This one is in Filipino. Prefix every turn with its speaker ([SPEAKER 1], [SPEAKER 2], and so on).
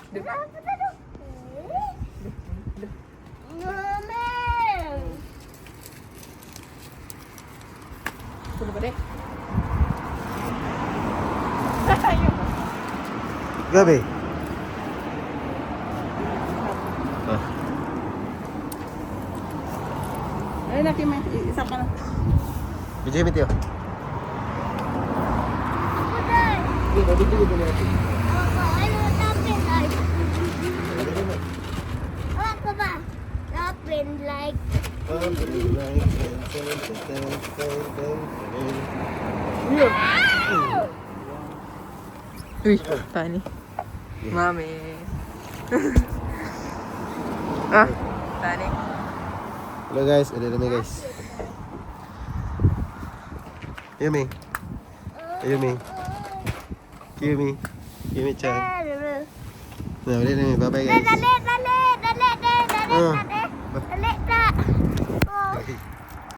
[SPEAKER 1] Suno ba deh?
[SPEAKER 2] Gabi. Ah.
[SPEAKER 1] Ayun na, Kim. Isa pa na.
[SPEAKER 2] Video kami tiyo.
[SPEAKER 1] Dito, dito, dito natin. Uy, tani. Mami. Tani.
[SPEAKER 2] Hello guys, ulit kami guys. Yumi. Yumi. Yumi. Yumi chan. Nah, ulit kami. Bye bye guys.
[SPEAKER 3] Dale.